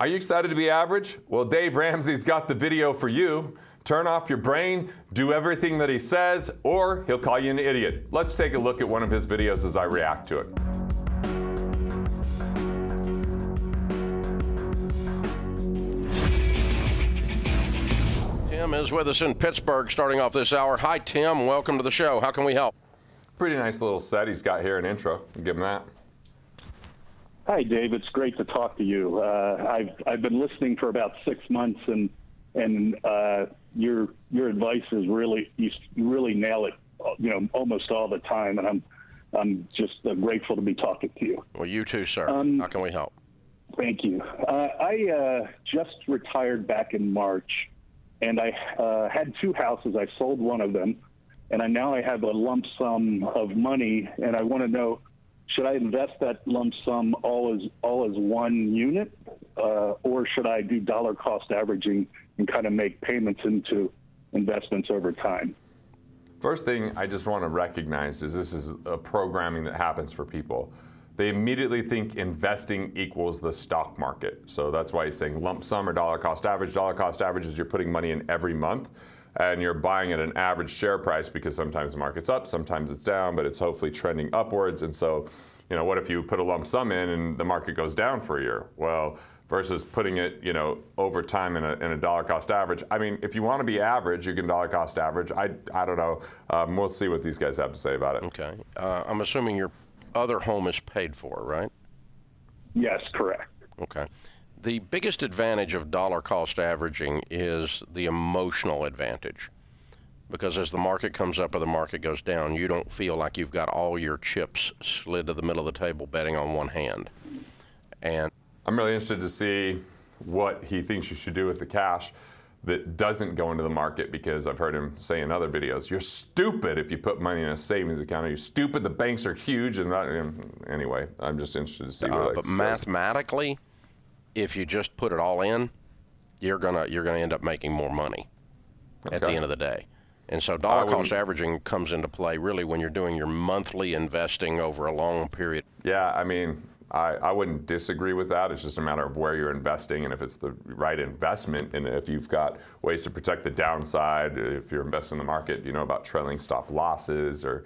Are you excited to be average? Well, Dave Ramsey's got the video for you. Turn off your brain, do everything that he says, or he'll call you an idiot. Let's take a look at one of his videos as I react to it. Tim is with us in Pittsburgh starting off this hour. Hi, Tim. Welcome to the show. How can we help? Pretty nice little set he's got here, an intro. Give him that. Hi, Dave. It's great to talk to you. I've been listening for about 6 months, and your advice is you really nail it, almost all the time, and I'm just grateful to be talking to you. Well, you too, sir. How can we help? Thank you. I just retired back in March, and I had 2 houses. I sold one of them, and now I have a lump sum of money, and I want to know, should I invest that lump sum all as one unit, or should I do dollar cost averaging and kind of make payments into investments over time? First thing I just want to recognize is this is a programming that happens for people. They immediately think investing equals the stock market. So that's why he's saying lump sum or dollar cost average. Dollar cost average is you're putting money in every month, and you're buying at an average share price because sometimes the market's up, sometimes it's down, but it's hopefully trending upwards. And so, what if you put a lump sum in and the market goes down for a year? Well, versus putting it, over time in a dollar cost average. I mean, if you want to be average, you can dollar cost average. I don't know. We'll see what these guys have to say about it. Okay. I'm assuming your other home is paid for, right? Yes, correct. Okay. The biggest advantage of dollar cost averaging is the emotional advantage, because as the market comes up or the market goes down, you don't feel like you've got all your chips slid to the middle of the table betting on one hand. And I'm really interested to see what he thinks you should do with the cash that doesn't go into the market, because I've heard him say in other videos, you're stupid if you put money in a savings account. You're stupid, the banks are huge. Anyway, I'm just interested to see where but mathematically, if you just put it all in, you're gonna end up making more money at the end of the day. And so dollar cost averaging comes into play really when you're doing your monthly investing over a long period. Yeah, I mean, I wouldn't disagree with that. It's just a matter of where you're investing and if it's the right investment, and if you've got ways to protect the downside. If you're investing in the market, you know about trailing stop losses, or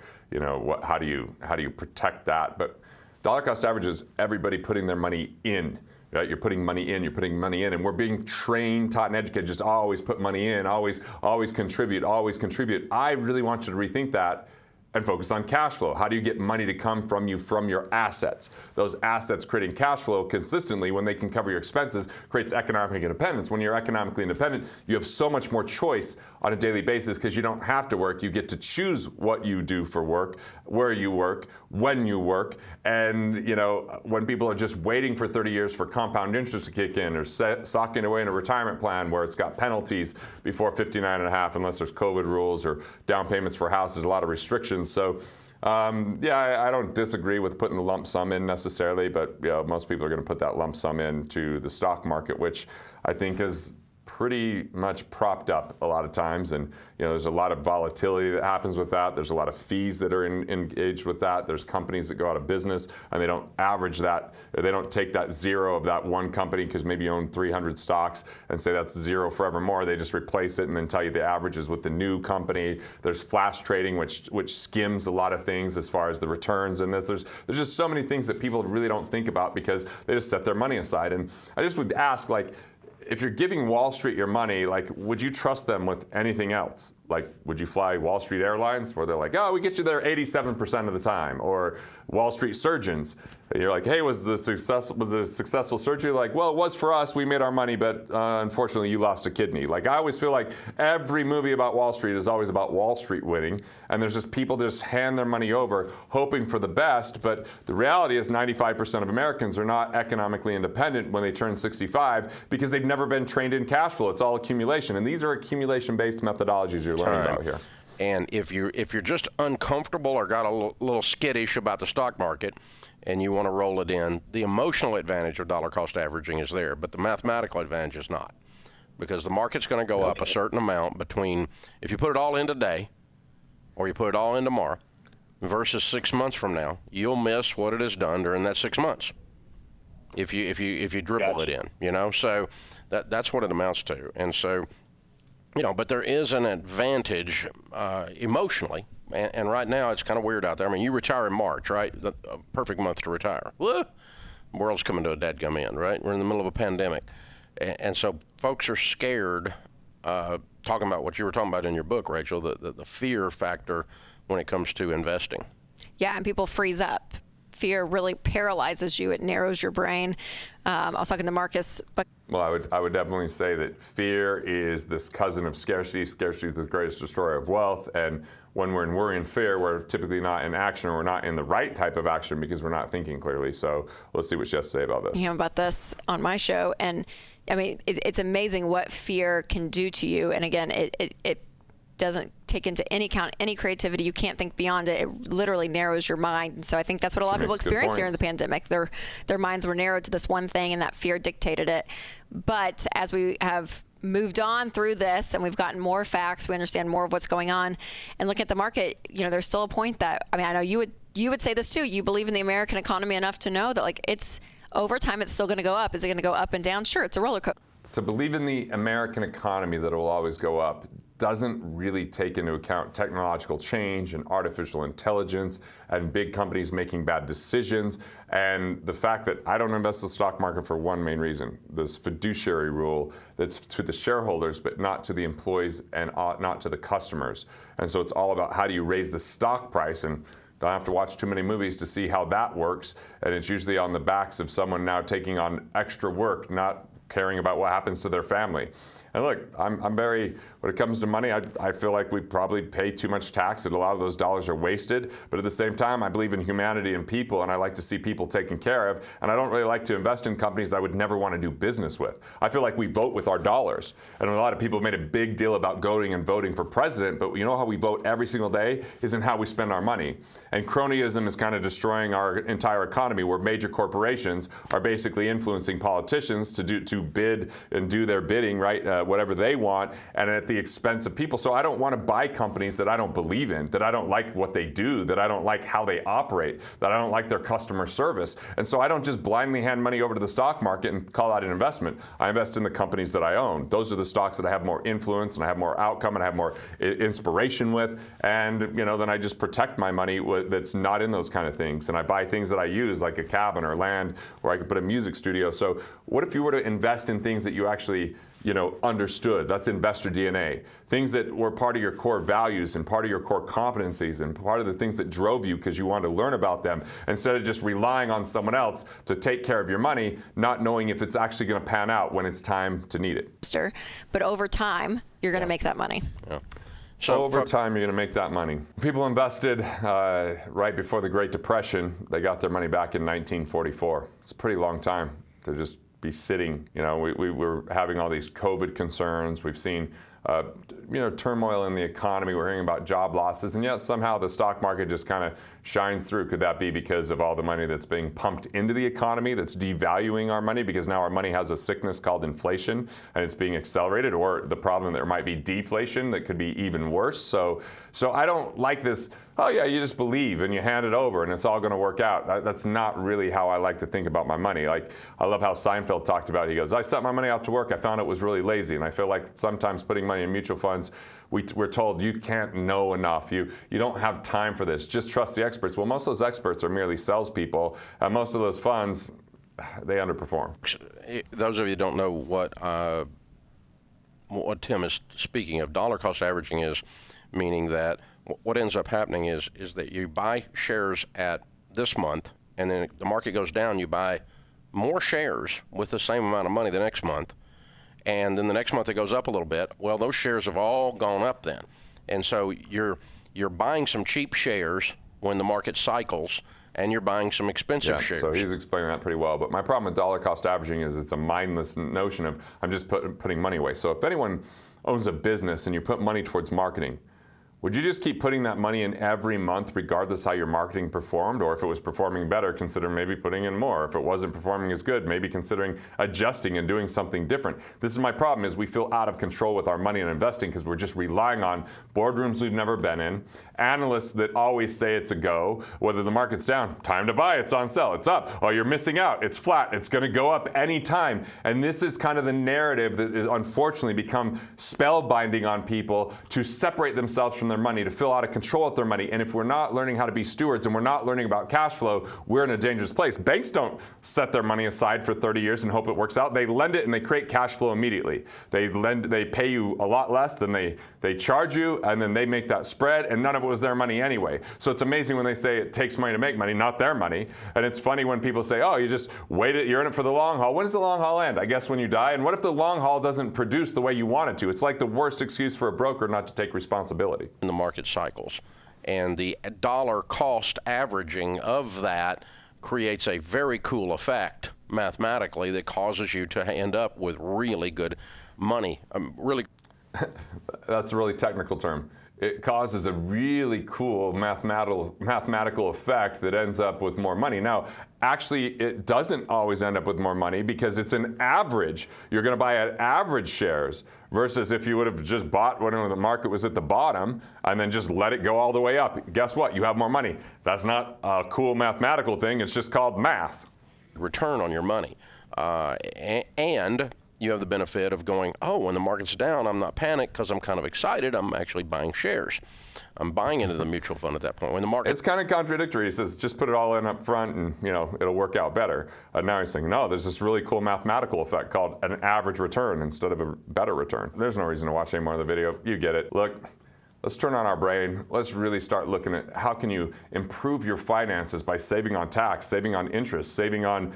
how do you protect that? But dollar cost average is everybody putting their money in. Right? You're putting money in, and we're being trained, taught, and educated just always put money in, always contribute, always contribute. I really want you to rethink that and focus on cash flow. How do you get money to come from you from your assets? Those assets creating cash flow consistently, when they can cover your expenses, creates economic independence. When you're economically independent, you have so much more choice on a daily basis because you don't have to work. You get to choose what you do for work, where you work, when you work. And when people are just waiting for 30 years for compound interest to kick in, or socking away in a retirement plan where it's got penalties before 59 and a half, unless there's COVID rules or down payments for houses, a lot of restrictions. So, I don't disagree with putting the lump sum in necessarily, but most people are going to put that lump sum into the stock market, which I think is pretty much propped up a lot of times, and there's a lot of volatility that happens with that. There's a lot of fees that are engaged with that. There's companies that go out of business and they don't average that. They don't take that zero of that one company because maybe you own 300 stocks and say that's zero forevermore. They just replace it and then tell you the averages with the new company. There's flash trading, which skims a lot of things as far as the returns, and there's just so many things that people really don't think about because they just set their money aside. And I just would ask, if you're giving Wall Street your money, would you trust them with anything else? Would you fly Wall Street Airlines, where they're like, oh, we get you there 87% of the time? Or Wall Street surgeons, you're like, hey, was it a successful surgery? Well, it was for us. We made our money, but unfortunately, you lost a kidney. I always feel like every movie about Wall Street is always about Wall Street winning, and there's just people that just hand their money over, hoping for the best. But the reality is 95% of Americans are not economically independent when they turn 65 because they've never been trained in cash flow. It's all accumulation, and these are accumulation-based methodologies you're learning about here. And if you're just uncomfortable or got a little skittish about the stock market and you want to roll it in, the emotional advantage of dollar cost averaging is there, but the mathematical advantage is not, because the market's going to go up a certain amount between, if you put it all in today or you put it all in tomorrow versus 6 months from now, you'll miss what it has done during that 6 months. if you dribble it in, you know. So that's what it amounts to. And so, you know, but there is an advantage emotionally. And right now it's kind of weird out there. I mean, you retire in March, right? The perfect month to retire. Woo! The world's coming to a dadgum end, right? We're in the middle of a pandemic. And so folks are scared, talking about what you were talking about in your book, Rachel, the fear factor when it comes to investing. Yeah, and people freeze up. Fear really paralyzes you. It narrows your brain. I was talking to Marcus. Well, I would definitely say that fear is this cousin of scarcity. Scarcity is the greatest destroyer of wealth. And when we're in worry and fear, we're typically not in action, or we're not in the right type of action because we're not thinking clearly. So let's see what she has to say about this. Yeah, about this on my show. And I mean, it's amazing what fear can do to you. And again, it doesn't take into any account any creativity. You can't think beyond it. It literally narrows your mind. And so I think that's what a lot of people experienced during the pandemic. Their minds were narrowed to this one thing, and that fear dictated it. But as we have moved on through this and we've gotten more facts, we understand more of what's going on, and look at the market, you know, there's still a point that, I mean, I know you would say this too. You believe in the American economy enough to know that, like, it's over time, it's still going to go up. Is it going to go up and down? Sure, it's a roller coaster. To believe in the American economy that it will always go up doesn't really take into account technological change and artificial intelligence and big companies making bad decisions, and the fact that I don't invest in the stock market for one main reason: this fiduciary rule that's to the shareholders but not to the employees and not to the customers. And so it's all about how do you raise the stock price, and don't have to watch too many movies to see how that works, and it's usually on the backs of someone now taking on extra work, not caring about what happens to their family. And look, I'm very, when it comes to money, I feel like we probably pay too much tax, and a lot of those dollars are wasted. But at the same time, I believe in humanity and people, and I like to see people taken care of. And I don't really like to invest in companies I would never want to do business with. I feel like we vote with our dollars. And a lot of people made a big deal about going and voting for president, but you know how we vote every single day is in how we spend our money. And cronyism is kind of destroying our entire economy, where major corporations are basically influencing politicians to bid and do their bidding, right? Whatever they want, and at the expense of people. So I don't want to buy companies that I don't believe in, that I don't like what they do, that I don't like how they operate, that I don't like their customer service. And so I don't just blindly hand money over to the stock market and call that an investment. I invest in the companies that I own. Those are the stocks that I have more influence and I have more outcome and I have more inspiration with. And you know, then I just protect my money that's not in those kind of things. And I buy things that I use, like a cabin or land where I could put a music studio. So what if you were to invest in things that you actually, you know, understood? That's investor DNA. Things that were part of your core values and part of your core competencies and part of the things that drove you because you wanted to learn about them, instead of just relying on someone else to take care of your money, not knowing if it's actually going to pan out when it's time to need it. But over time, you're going to make that money. Yeah. So over time, you're going to make that money. People invested right before the Great Depression. They got their money back in 1944. It's a pretty long time to just be sitting. You know, we were having all these COVID concerns. We've seen, you know, turmoil in the economy. We're hearing about job losses, and yet somehow the stock market just kind of shines through. Could that be because of all the money that's being pumped into the economy that's devaluing our money, because now our money has a sickness called inflation and it's being accelerated, or the problem there might be deflation that could be even worse? So I don't like this, oh yeah, you just believe and you hand it over and it's all going to work out. That's not really how I like to think about my money. Like, I love how Seinfeld talked about it. He goes, I sent my money out to work, I found it was really lazy. And I feel like sometimes putting money in mutual funds, we're told you can't know enough. You don't have time for this. Just trust the experts. Well, most of those experts are merely salespeople, and most of those funds, they underperform. Those of you who don't know what Tim is speaking of, dollar cost averaging is meaning that what ends up happening is that you buy shares at this month, and then the market goes down, you buy more shares with the same amount of money the next month. And then the next month it goes up a little bit. Well, those shares have all gone up then. And so you're buying some cheap shares when the market cycles, and you're buying some expensive shares. So he's explaining that pretty well. But my problem with dollar cost averaging is it's a mindless notion of I'm just putting money away. So if anyone owns a business and you put money towards marketing, Would you just keep putting that money in every month regardless how your marketing performed? Or if it was performing better, consider maybe putting in more. If it wasn't performing as good, maybe considering adjusting and doing something different. This is my problem, is we feel out of control with our money and investing because we're just relying on boardrooms we've never been in, analysts that always say it's a go. Whether the market's down, time to buy, it's on sale, it's up. Oh, you're missing out, it's flat, it's going to go up anytime. And this is kind of the narrative that is unfortunately become spellbinding on people to separate themselves from their money, to feel out of control with their money. And if we're not learning how to be stewards and we're not learning about cash flow, we're in a dangerous place. Banks don't set their money aside for 30 years and hope it works out. They lend it and they create cash flow immediately. They pay you a lot less than they charge you, and then they make that spread, and none of it was their money anyway. So it's amazing when they say it takes money to make money, not their money. And it's funny when people say, oh, you just wait it, you're in it for the long haul. When does the long haul end? I guess when you die. And what if the long haul doesn't produce the way you want it to? It's like the worst excuse for a broker not to take responsibility. In the market cycles. And the dollar cost averaging of that creates a very cool effect mathematically that causes you to end up with really good money. That's a really technical term. It causes a really cool mathematical effect that ends up with more money. Now, actually, it doesn't always end up with more money because it's an average. You're going to buy at average shares versus if you would have just bought when the market was at the bottom and then just let it go all the way up. Guess what? You have more money. That's not a cool mathematical thing. It's just called math. Return on your money. And you have the benefit of going, oh, when the market's down, I'm not panicked because I'm kind of excited. I'm actually buying shares. I'm buying into the mutual fund at that point. When the market, it's kind of contradictory. He says, just put it all in up front and it'll work out better. Now he's saying, no, there's this really cool mathematical effect called an average return instead of a better return. There's no reason to watch any more of the video. You get it. Look, let's turn on our brain. Let's really start looking at how can you improve your finances by saving on tax, saving on interest, saving on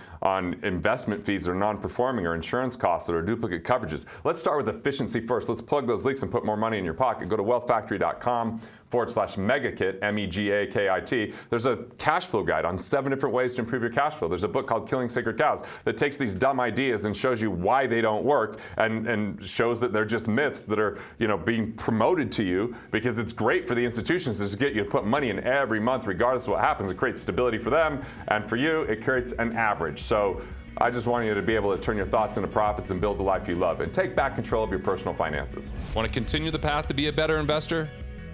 investment fees that are non-performing or insurance costs that are duplicate coverages. Let's start with efficiency first. Let's plug those leaks and put more money in your pocket. Go to wealthfactory.com/megakit, MEGAKIT. There's a cash flow guide on 7 different ways to improve your cash flow. There's a book called Killing Sacred Cows that takes these dumb ideas and shows you why they don't work and shows that they're just myths that are being promoted to you because it's great for the institutions to get you to put money in every month regardless of what happens. It creates stability for them, and for you it creates an average. So I just want you to be able to turn your thoughts into profits and build the life you love and take back control of your personal finances. Want to continue the path to be a better investor?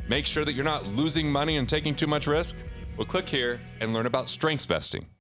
Make sure that you're not losing money and taking too much risk? Well, click here and learn about strengths vesting.